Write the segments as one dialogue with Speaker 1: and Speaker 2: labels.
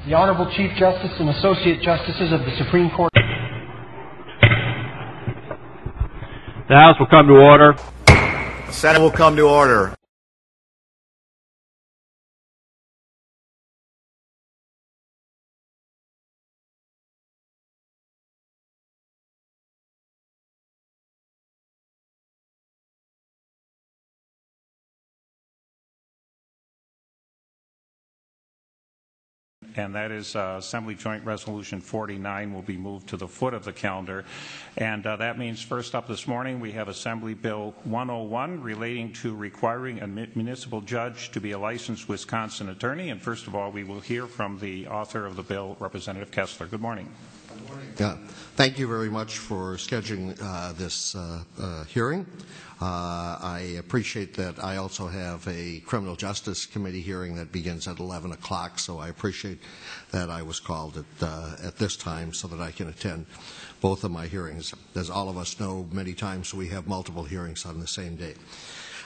Speaker 1: The Honorable Chief Justice and Associate Justices of the Supreme Court.
Speaker 2: The House will come to order.
Speaker 3: The Senate will come to order.
Speaker 4: And that is Assembly Joint Resolution 49 will be moved to the foot of the calendar. And that means first up this morning we have Assembly Bill 101 relating to requiring a municipal judge to be a licensed Wisconsin attorney. And first of all, we will hear from the author of the bill, Representative Kessler. Good morning.
Speaker 5: Good morning. Thank you very much for scheduling this hearing. I appreciate that I also have a criminal justice committee hearing that begins at 11 o'clock, so I appreciate that I was called at this time so that I can attend both of my hearings. As all of us know, many times we have multiple hearings on the same day.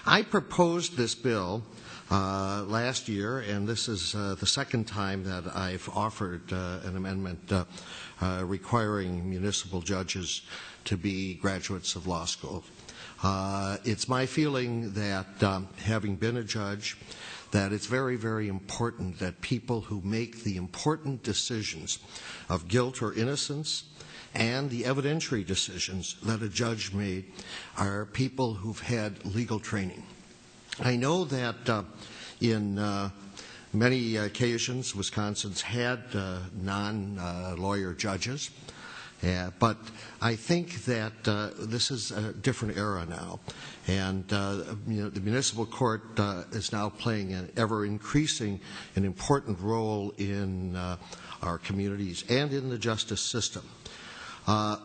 Speaker 5: I proposed this bill last year, and this is the second time that I've offered an amendment requiring municipal judges to be graduates of law school. It's my feeling that, having been a judge, that it's very, very important that people who make the important decisions of guilt or innocence and the evidentiary decisions that a judge made are people who've had legal training. I know that in many occasions Wisconsin's had non-lawyer judges. But I think that this is a different era now, and the municipal court is now playing an ever-increasing and important role in our communities and in the justice system. I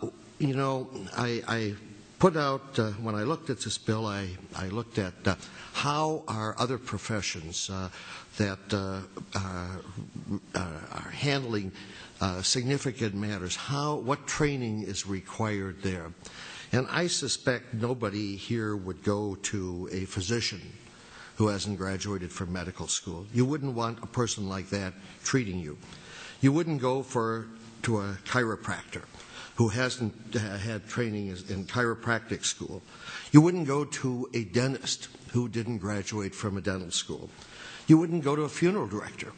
Speaker 5: put out, when I looked at this bill, I looked at how are other professions that are handling significant matters, what training is required there. And I suspect nobody here would go to a physician who hasn't graduated from medical school. You wouldn't want a person like that treating you. You wouldn't go to a chiropractor who hasn't had training in chiropractic school. You wouldn't go to a dentist who didn't graduate from a dental school. You wouldn't go to a funeral director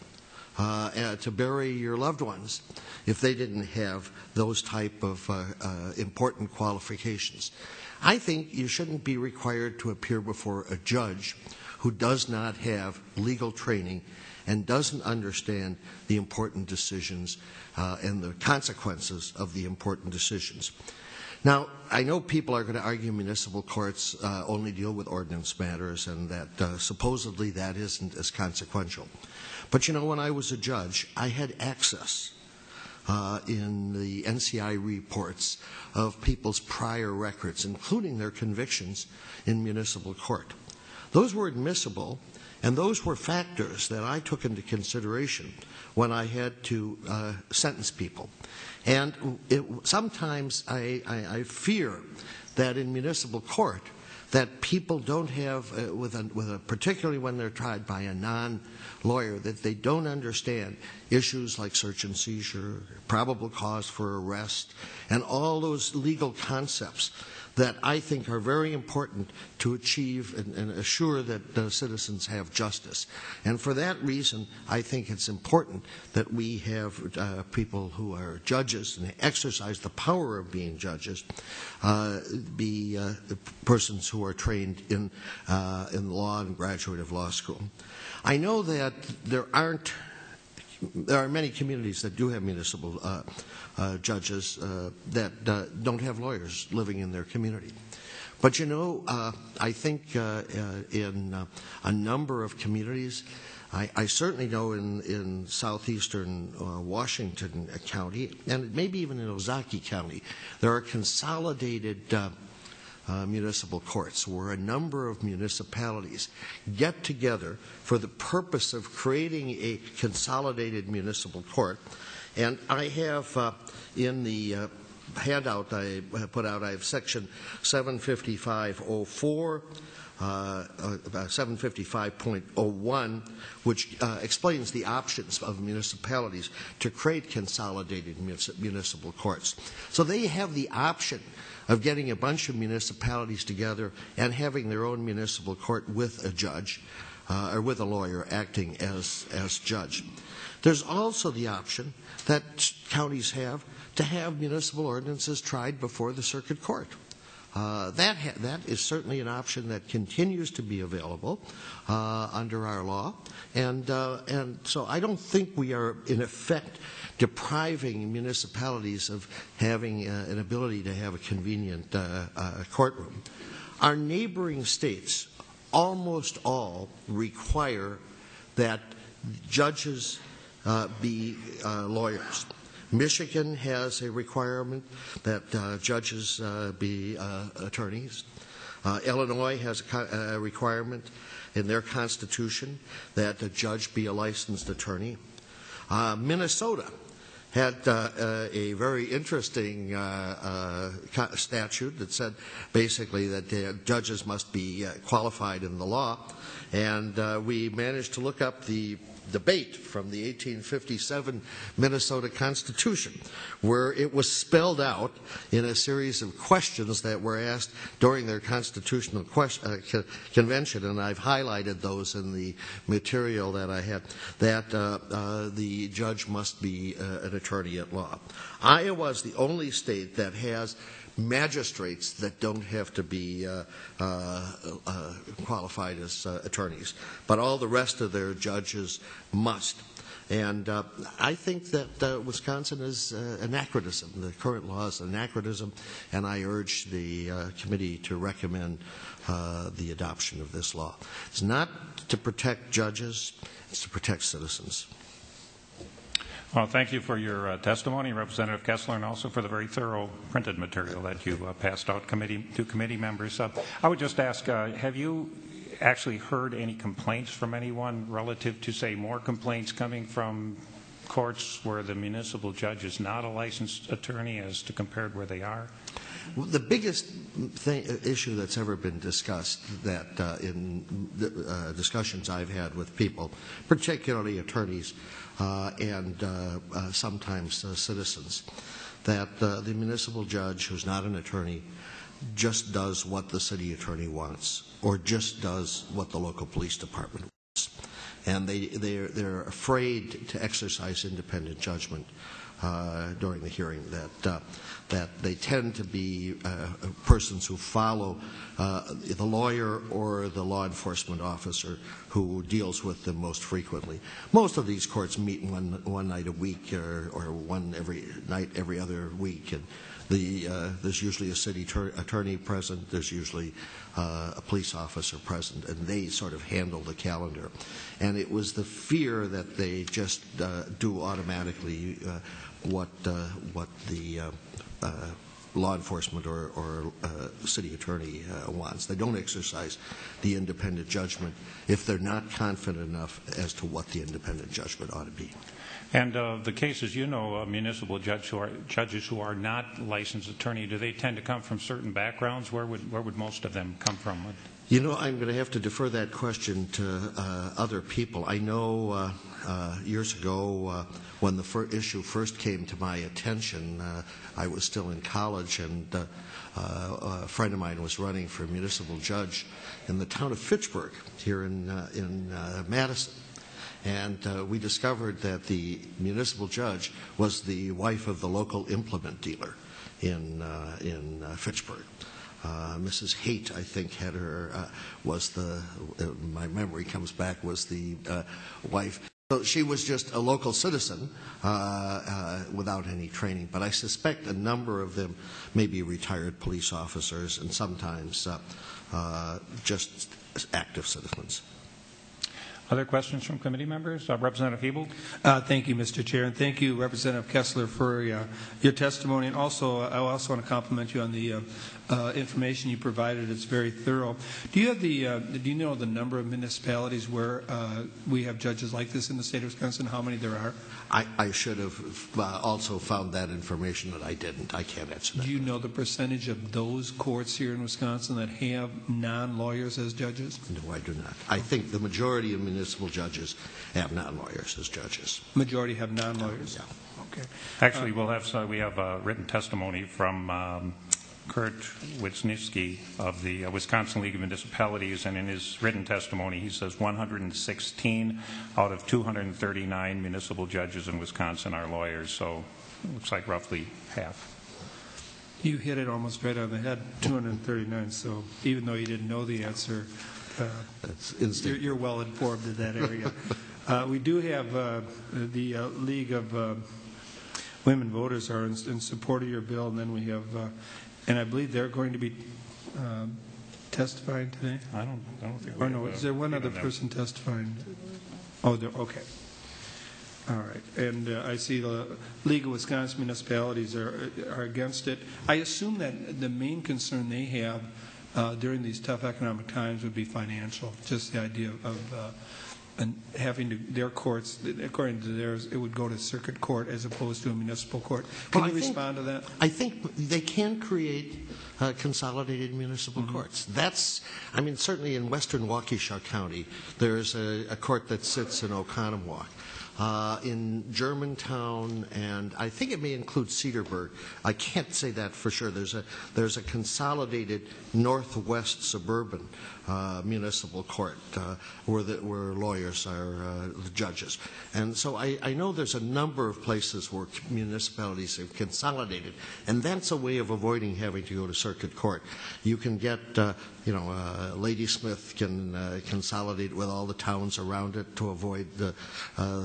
Speaker 5: to bury your loved ones if they didn't have those type of important qualifications. I think you shouldn't be required to appear before a judge who does not have legal training and doesn't understand the important decisions and the consequences of the important decisions. Now, I know people are going to argue municipal courts only deal with ordinance matters and that supposedly that isn't as consequential. But when I was a judge, I had access in the NCI reports of people's prior records, including their convictions in municipal court. Those were admissible, and those were factors that I took into consideration when I had to sentence people. And sometimes I fear that in municipal court that people don't have, particularly when they're tried by a non-lawyer, that they don't understand issues like search and seizure, probable cause for arrest, and all those legal concepts that I think are very important to achieve and assure that citizens have justice. And for that reason, I think it's important that we have people who are judges and exercise the power of being judges, be persons who are trained in law and graduate of law school. I know that there are many communities that do have municipal judges that don't have lawyers living in their community. But I think in a number of communities, I certainly know in southeastern Washington County, and maybe even in Ozaukee County, there are consolidated municipal courts where a number of municipalities get together for the purpose of creating a consolidated municipal court. And I have in the handout I put out, I have section 75504, 755.01, which explains the options of municipalities to create consolidated municipal courts. So they have the option of getting a bunch of municipalities together and having their own municipal court with a judge or with a lawyer acting as judge. There's also the option that counties have to have municipal ordinances tried before the circuit court. That is certainly an option that continues to be available under our law, and so I don't think we are in effect depriving municipalities of having an ability to have a convenient courtroom. Our neighboring states almost all require that judges be lawyers. Michigan has a requirement that judges be attorneys. Illinois has a requirement in their constitution that a judge be a licensed attorney. Minnesota had a very interesting statute that said basically that judges must be qualified in the law, and we managed to look up the debate from the 1857 Minnesota Constitution, where it was spelled out in a series of questions that were asked during their constitutional convention, and I've highlighted those in the material that I had, that the judge must be an attorney at law. Iowa is the only state that has magistrates that don't have to be qualified as attorneys, but all the rest of their judges must. And I think that Wisconsin is anachronism. The current law is anachronism, and I urge the committee to recommend the adoption of this law. It's not to protect judges, it's to protect citizens.
Speaker 4: Well, thank you for your testimony, Representative Kessler, and also for the very thorough printed material that you passed out to committee members. I would just ask, have you actually heard any complaints from anyone relative to, say, more complaints coming from courts where the municipal judge is not a licensed attorney as to compared where they are?
Speaker 5: Well, the biggest issue that's ever been discussed that in discussions I've had with people, particularly attorneys and sometimes citizens, that the municipal judge who's not an attorney just does what the city attorney wants or just does what the local police department wants. And they're afraid to exercise independent judgment during the hearing, that they tend to be persons who follow the lawyer or the law enforcement officer who deals with them most frequently. Most of these courts meet one night a week or one every night every other week, and there's usually a city attorney present, there's usually a police officer present, and they sort of handle the calendar. And it was the fear that they just do automatically what the law enforcement or city attorney wants. They don't exercise the independent judgment if they're not confident enough as to what the independent judgment ought to be.
Speaker 4: And the cases, you know, municipal judges who are not licensed attorney, do they tend to come from certain backgrounds? Where would most of them come from?
Speaker 5: You know, I'm going to have to defer that question to other people. I know years ago when the issue first came to my attention, I was still in college, and a friend of mine was running for municipal judge in the town of Fitchburg here in Madison. And we discovered that the municipal judge was the wife of the local implement dealer in Fitchburg. Mrs. Haight, I think, had her, my memory comes back, was the wife. So she was just a local citizen without any training. But I suspect a number of them may be retired police officers and sometimes just active citizens.
Speaker 4: Other questions from committee members? Representative Hebel?
Speaker 6: Thank you, Mr. Chair, and thank you, Representative Kessler, for your testimony. And also, I also want to compliment you on the information you provided. It's very thorough. Do you have do you know the number of municipalities where we have judges like this in the state of Wisconsin? How many there are?
Speaker 5: I should have also found that information, that I didn't. I can't answer that.
Speaker 6: Do you know the percentage of those courts here in Wisconsin that have non-lawyers as judges?
Speaker 5: No, I do not. I think the majority of municipal judges have non-lawyers as judges.
Speaker 6: Majority have non-lawyers?
Speaker 5: Yeah.
Speaker 6: Okay.
Speaker 4: Actually, we have a written testimony from Kurt Wisniewski of the Wisconsin League of Municipalities, and in his written testimony he says 116 out of 239 municipal judges in Wisconsin are lawyers, so it looks like roughly half.
Speaker 6: You hit it almost right on the head, 239, so even though you didn't know the answer, you're well informed in that area. We do have the League of Women Voters are in support of your bill, and then we have and I believe they're going to be testifying today.
Speaker 4: I don't think.
Speaker 6: Or no, is there one other person testifying? Oh, okay. All right. And I see the League of Wisconsin Municipalities are against it. I assume that the main concern they have during these tough economic times would be financial. Just the idea of and having their courts, according to theirs, it would go to circuit court as opposed to a municipal court. Can you respond to that?
Speaker 5: I think they can create consolidated municipal courts. That's, I mean, certainly in western Waukesha County, there's a court that sits in Oconomowoc. In Germantown, and I think it may include Cedarburg. I can't say that for sure. There's a consolidated northwest suburban municipal court where lawyers are the judges. And so I know there's a number of places where municipalities have consolidated, and that's a way of avoiding having to go to circuit court. You can get, Ladysmith can consolidate with all the towns around it to avoid the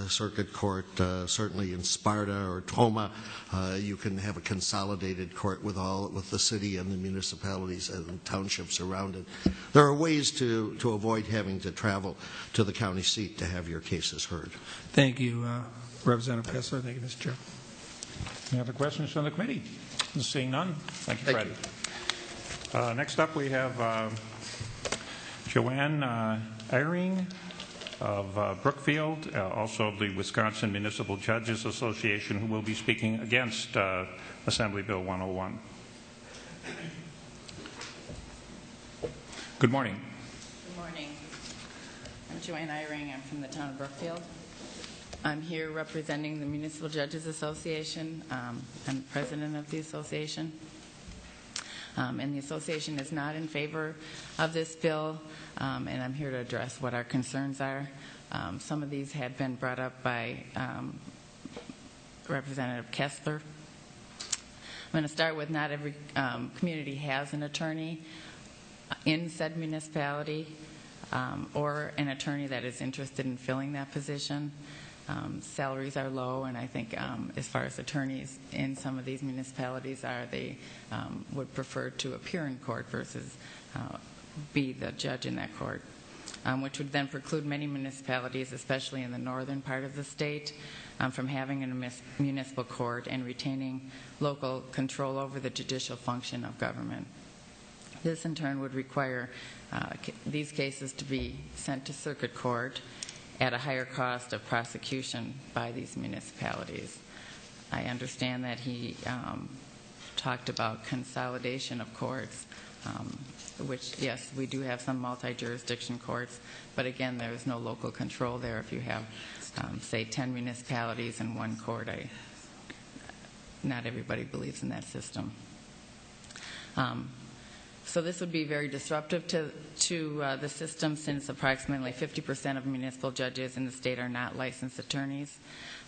Speaker 5: circuit court. Certainly in Sparta or Toma, you can have a consolidated court with the city and the municipalities and townships around it. There are ways to avoid having to travel to the county seat to have your cases heard.
Speaker 6: Thank you, Representative Kessler. Thank you, Mr. Chair.
Speaker 4: Any other questions from the committee? Seeing none, thank you, Fred. Next up, we have Joanne Eyring of Brookfield, also of the Wisconsin Municipal Judges Association, who will be speaking against Assembly Bill 101. Good morning.
Speaker 7: Good morning. I'm Joanne Eyring. I'm from the town of Brookfield. I'm here representing the Municipal Judges Association. I'm president of the association. And the association is not in favor of this bill, and I'm here to address what our concerns are. Some of these had been brought up by Representative Kessler. I'm going to start with not every community has an attorney in said municipality or an attorney that is interested in filling that position. Salaries are low, and I think as far as attorneys in some of these municipalities are, they would prefer to appear in court versus be the judge in that court, which would then preclude many municipalities, especially in the northern part of the state, from having a municipal court and retaining local control over the judicial function of government. This in turn would require these cases to be sent to circuit court at a higher cost of prosecution by these municipalities. I understand that he talked about consolidation of courts, which, yes, we do have some multi-jurisdiction courts, but again, there is no local control there. If you have, say, 10 municipalities in one court, not everybody believes in that system. So this would be very disruptive to the system, since approximately 50% of municipal judges in the state are not licensed attorneys.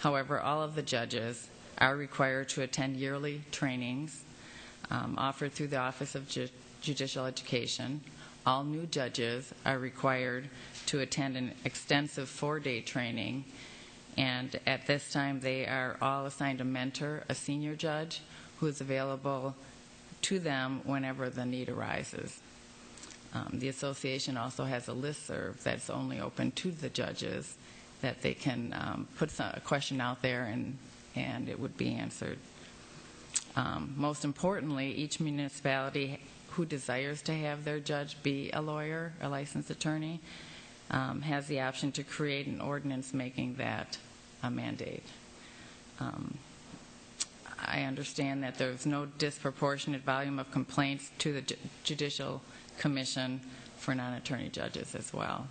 Speaker 7: However, all of the judges are required to attend yearly trainings offered through the Office of Judicial Education. All new judges are required to attend an extensive 4-day training, and at this time they are all assigned a mentor, a senior judge, who is available to them whenever the need arises. The association also has a listserv that's only open to the judges, that they can put a question out there and it would be answered. Most importantly, each municipality who desires to have their judge be a lawyer, a licensed attorney, has the option to create an ordinance making that a mandate. I understand that there's no disproportionate volume of complaints to the Judicial Commission for non-attorney judges as well.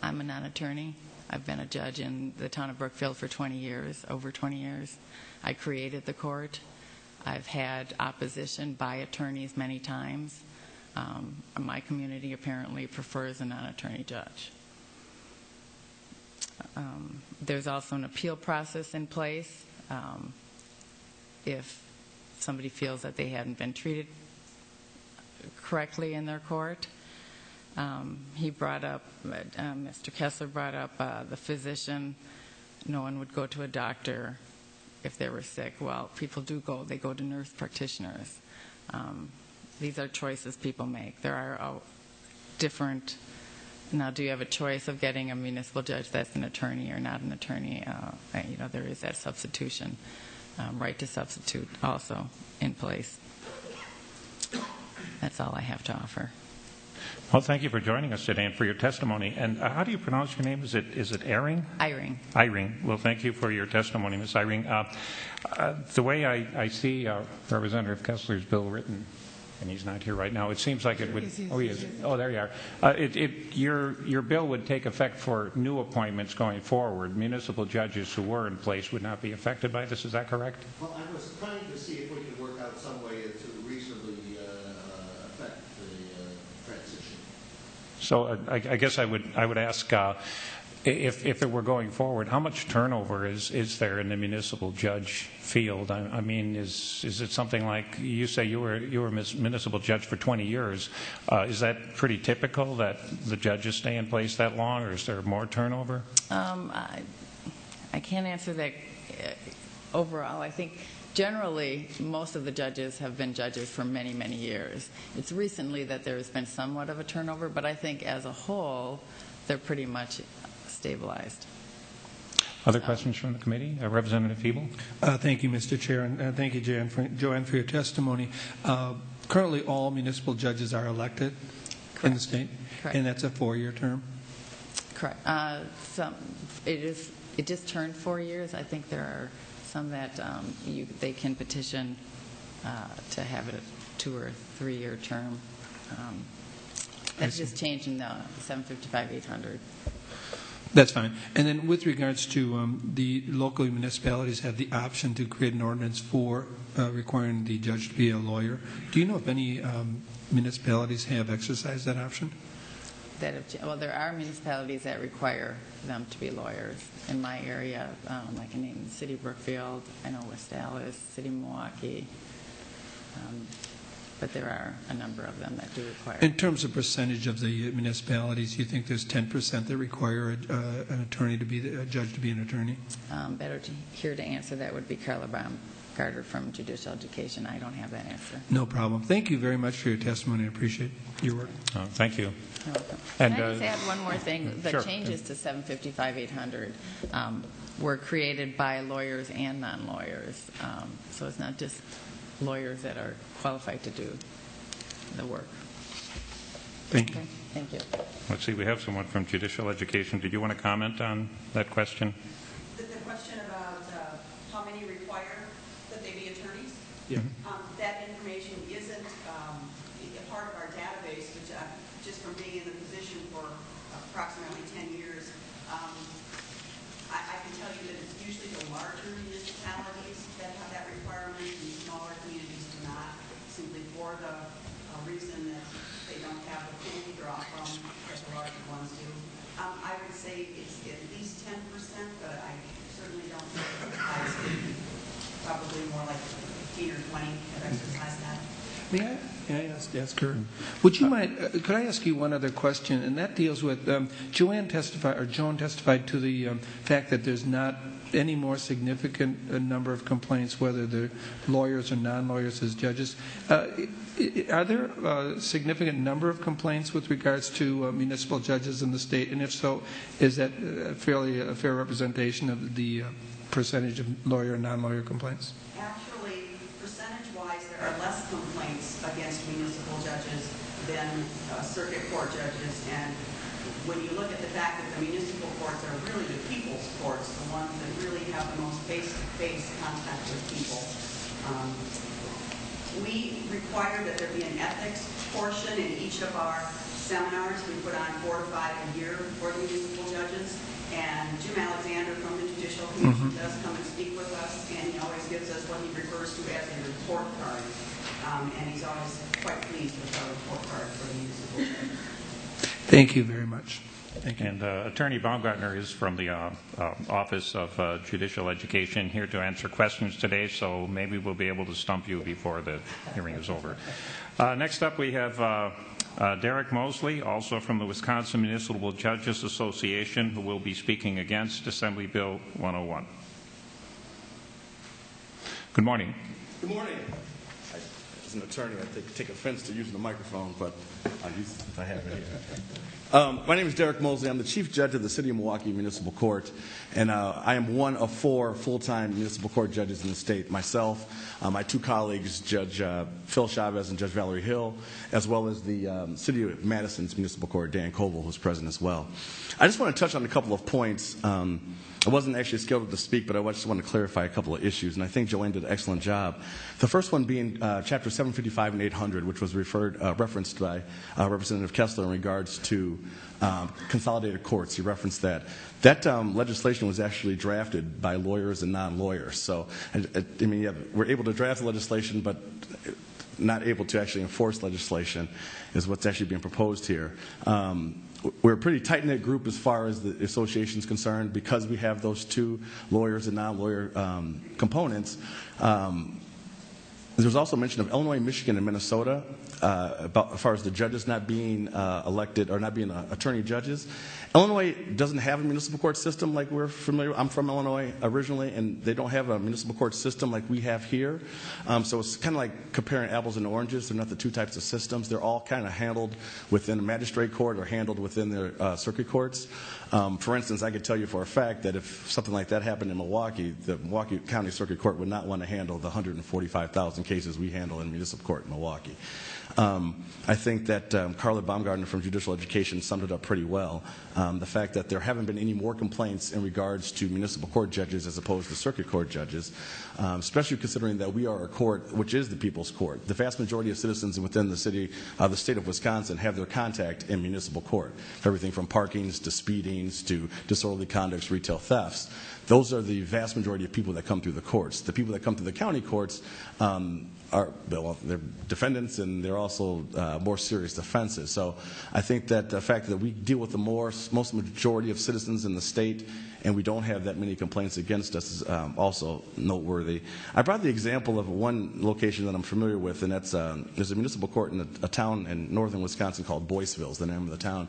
Speaker 7: I'm a non-attorney. I've been a judge in the town of Brookfield for 20 years, over 20 years. I created the court. I've had opposition by attorneys many times. My community apparently prefers a non-attorney judge. There's also an appeal process in place if somebody feels that they haven't been treated correctly in their court. He brought up, Mr. Kessler brought up the physician. No one would go to a doctor if they were sick. Well, people do go. They go to nurse practitioners. These are choices people make. There are different. Now, do you have a choice of getting a municipal judge that's an attorney or not an attorney? There is that substitution, right to substitute also in place. That's all I have to offer.
Speaker 4: Well, thank you for joining us today and for your testimony. And how do you pronounce your name? Is it Eyring?
Speaker 7: Eyring.
Speaker 4: Eyring. Well, thank you for your testimony, Ms. Eyring. The way I see Representative Kessler's bill written, and he's not here right now, it seems like it would. Oh, he is. Oh, there you are. Your bill would take effect for new appointments going forward. Municipal judges who were in place would not be affected by this. Is that correct?
Speaker 5: Well, I was trying to see if we could work out some way to reasonably affect the transition.
Speaker 4: So I guess I would ask if it were going forward, how much turnover is there in the municipal judge field? I mean, is it something like you say you were a municipal judge for 20 years? Is that pretty typical that the judges stay in place that long, or is there more turnover?
Speaker 7: I can't answer that overall. I think generally most of the judges have been judges for many, many years. It's recently that there's been somewhat of a turnover, but I think as a whole they're pretty much stabilized.
Speaker 4: Other questions from the committee? Representative Feeble?
Speaker 6: Thank you, Mr. Chair, and thank you, Joanne, for your testimony. Currently, all municipal judges are elected in the state,
Speaker 7: Correct.
Speaker 6: And that's a 4-year term?
Speaker 7: Correct. It just turned 4 years. I think there are some that they can petition to have a 2 or 3 year term. That's just changing the 755-800.
Speaker 6: That's fine. And then with regards to the local municipalities have the option to create an ordinance for requiring the judge to be a lawyer. Do you know if any municipalities have exercised that option?
Speaker 7: Well, there are municipalities that require them to be lawyers. In my area, I can name the City of Brookfield, I know West Dallas, City of Milwaukee, but there are a number of them that do require.
Speaker 6: In terms of percentage of the municipalities, you think there's 10% that require an attorney to be a judge to be an attorney?
Speaker 7: Better here to answer that would be Carla Baumgarter from Judicial Education. I don't have that answer.
Speaker 6: No problem. Thank you very much for your testimony. I appreciate your work.
Speaker 4: Thank you.
Speaker 7: You're welcome.
Speaker 4: And,
Speaker 7: Can I just add one more thing? The
Speaker 4: sure.
Speaker 7: changes to 755-800 were created by lawyers and non-lawyers. So it's not just lawyers that are qualified to do the work.
Speaker 6: Thank you.
Speaker 7: Okay. Thank you.
Speaker 4: Let's see, we have someone from Judicial Education. Did you want to comment on that question?
Speaker 8: The question about how many require that they be attorneys?
Speaker 6: Yeah.
Speaker 8: That information isn't a part of our database, which just from being in the position for approximately 10 years, I can tell you that it's usually the larger municipalities that have that requirement, and smaller communities do not, simply for the reason that they don't have the pool to draw from that the larger ones do. I would say it's at least 10%, but I certainly don't think it's probably more like 15 or 20 have exercised that.
Speaker 6: May I May I ask her? Would you mind? Could I ask you one other question? And that deals with Joan testified to the fact that there's not any more significant number of complaints, whether they're lawyers or non-lawyers as judges. Are there a significant number of complaints with regards to municipal judges in the state? And if so, is that fairly a fair representation of the percentage of lawyer and non-lawyer complaints?
Speaker 8: Actually, percentage-wise, there are less complaints against municipal judges than circuit court judges. And when you look at the fact that the municipal courts are really the people's courts, the ones that really have the most face-to-face contact with people, we require that there be an ethics portion in each of our seminars. We put on 4 to 5 a year for the municipal judges. And Jim Alexander from the Judicial Commission does come and speak with us, and he always gives us what he refers to as a report card. And he's always quite pleased with our report card for the municipal judges.
Speaker 6: Thank you very much. Thank you.
Speaker 4: And Attorney Baumgartner is from the Office of Judicial Education here to answer questions today, so maybe we'll be able to stump you before the hearing is over. Next up, we have Derek Mosley, also from the Wisconsin Municipal Judges Association, who will be speaking against Assembly Bill 101. Good morning.
Speaker 9: Good morning. As an attorney, I take offense to using the microphone, but I'll use it if I have it here. My name is Derek Mosley. I'm the Chief Judge of the City of Milwaukee Municipal Court, and I am one of 4 full-time municipal court judges in the state. Myself, my 2 colleagues, Judge Phil Chavez and Judge Valerie Hill, as well as the City of Madison's Municipal Court, Dan Coble, who's present as well. I just want to touch on a couple of points. I wasn't actually scheduled to speak, but I just want to clarify a couple of issues, and I think Joanne did an excellent job. The first one being Chapter 755 and 800, which was referenced by Representative Kessler in regards to consolidated courts. He referenced that. That legislation was actually drafted by lawyers and non-lawyers. So, I mean, yeah, we're able to draft the legislation, but not able to actually enforce legislation is what's actually being proposed here. We're a pretty tight-knit group as far as the association is concerned because we have those 2 lawyers and non-lawyer components. There's also mention of Illinois, Michigan, and Minnesota as far as the judges not being elected or not being attorney judges. Illinois doesn't have a municipal court system like we're familiar. I'm from Illinois originally, and they don't have a municipal court system like we have here. So it's kind of like comparing apples and oranges. They're not the 2 types of systems. They're all kind of handled within a magistrate court or handled within their circuit courts. For instance, I could tell you for a fact that if something like that happened in Milwaukee, the Milwaukee County Circuit Court would not want to handle the 145,000 cases we handle in municipal court in Milwaukee. I think that Carla Baumgartner from Judicial Education summed it up pretty well. The fact that there haven't been any more complaints in regards to municipal court judges as opposed to circuit court judges, especially considering that we are a court which is the people's court. The vast majority of citizens within the state of Wisconsin have their contact in municipal court. Everything from parkings to speedings to disorderly conducts, retail thefts. Those are the vast majority of people that come through the courts. The people that come through the county courts they're defendants and they're also more serious offenses. So I think that the fact that we deal with the most majority of citizens in the state and we don't have that many complaints against us is also noteworthy. I brought the example of one location that I'm familiar with, and that's there's a municipal court in a town in northern Wisconsin called Boyceville is the name of the town.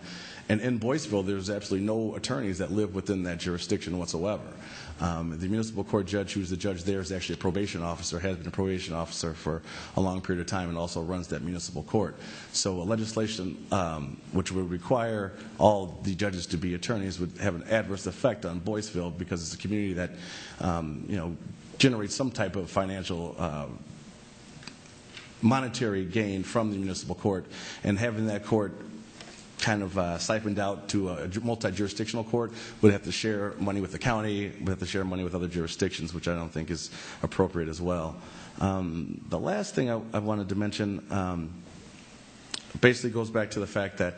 Speaker 9: And in Boyceville, there's absolutely no attorneys that live within that jurisdiction whatsoever. The municipal court judge, who's the judge there, is actually a probation officer, has been a probation officer for a long period of time, and also runs that municipal court. So legislation which would require all the judges to be attorneys would have an adverse effect on Boyceville because it's a community that generates some type of financial monetary gain from the municipal court, and having that court kind of siphoned out to a multi-jurisdictional court would have to share money with the county, would have to share money with other jurisdictions, which I don't think is appropriate as well. The last thing I wanted to mention basically goes back to the fact that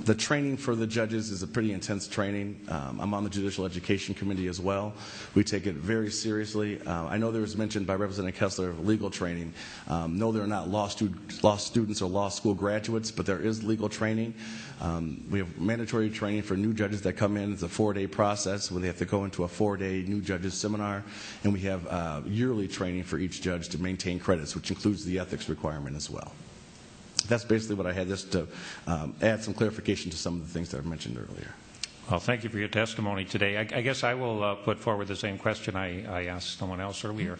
Speaker 9: The training for the judges is a pretty intense training. I'm on the Judicial Education Committee as well. We take it very seriously. I know there was mentioned by Representative Kessler of legal training. No, they're not law students or law school graduates, but there is legal training. We have mandatory training for new judges that come in. It's a 4-day process where they have to go into a 4-day new judges seminar, and we have yearly training for each judge to maintain credits, which includes the ethics requirement as well. That's basically what I had, just to add some clarification to some of the things that I mentioned earlier.
Speaker 4: Well, thank you for your testimony today. I guess I will put forward the same question I asked someone else earlier.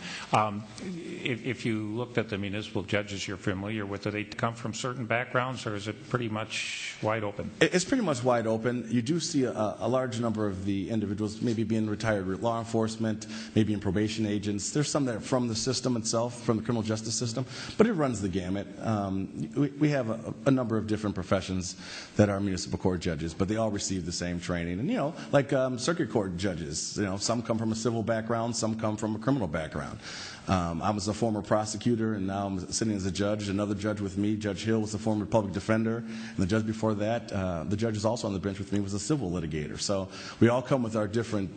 Speaker 4: If you looked at the municipal judges you're familiar with, do they come from certain backgrounds, or is it pretty much wide open?
Speaker 9: It's pretty much wide open. You do see a large number of the individuals maybe being retired law enforcement, maybe in probation agents. There's some that are from the system itself, from the criminal justice system, but it runs the gamut. We have a number of different professions that are municipal court judges, but they all receive the same training. And, like circuit court judges, some come from a civil background, some come from a criminal background. I was a former prosecutor, and now I'm sitting as a judge. Another judge with me, Judge Hill, was a former public defender. And the judge before that, the judge is also on the bench with me, was a civil litigator. So we all come with our different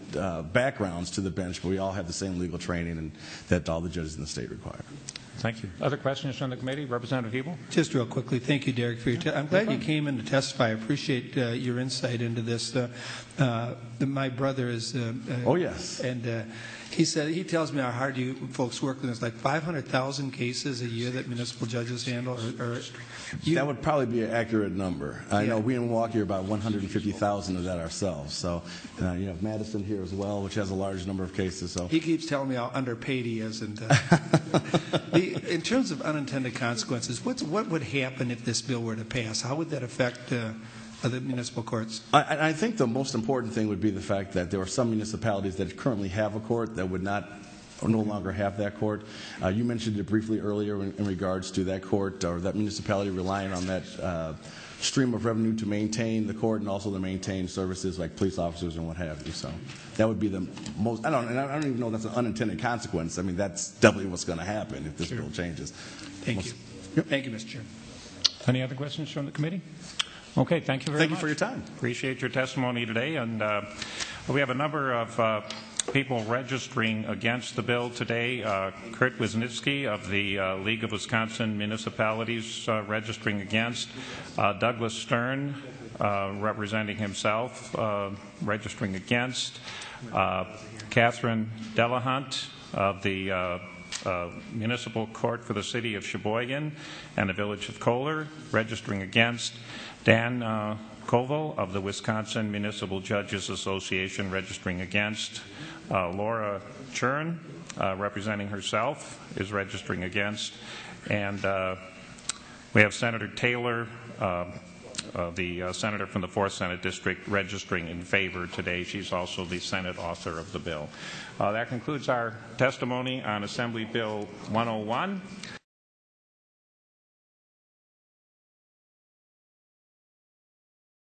Speaker 9: backgrounds to the bench, but we all have the same legal training and that all the judges in the state require.
Speaker 4: Thank you. Other questions from the committee? Representative Hebel?
Speaker 6: Just real quickly, thank you, Derek, for your I'm glad you came in to testify. I appreciate your insight into this. My brother is...
Speaker 9: oh, yes.
Speaker 6: And he tells me how hard you folks work, and it's like 500,000 cases a year that municipal judges handle.
Speaker 9: That would probably be an accurate number. I know we in Milwaukee are about 150,000 of that ourselves. So you have Madison here as well, which has a large number of cases. So
Speaker 6: he keeps telling me how underpaid he is. And in terms of unintended consequences, what would happen if this bill were to pass? How would that affect the municipal courts?
Speaker 9: I think the most important thing would be the fact that there are some municipalities that currently have a court that would not or no longer have that court. You mentioned it briefly earlier in regards to that court or that municipality relying on that stream of revenue to maintain the court and also to maintain services like police officers and what have you. So that would be the most. I don't even know if that's an unintended consequence. I mean, that's definitely what's going to happen if this bill changes.
Speaker 6: Thank you. Yep. Thank you, Mr. Chairman.
Speaker 4: Any other questions from the committee? Okay, thank you very much.
Speaker 9: Thank you for your time.
Speaker 4: Appreciate your testimony today. And we have a number of people registering against the bill today. Kurt Wisniewski of the League of Wisconsin Municipalities registering against. Douglas Stern representing himself registering against. Catherine Delahunt of the Municipal Court for the City of Sheboygan and the Village of Kohler registering against. Dan Koval of the Wisconsin Municipal Judges Association registering against. Laura Churn, representing herself, is registering against. And we have Senator Taylor, the senator from the 4th Senate District, registering in favor today. She's also the Senate author of the bill. That concludes our testimony on Assembly Bill 101.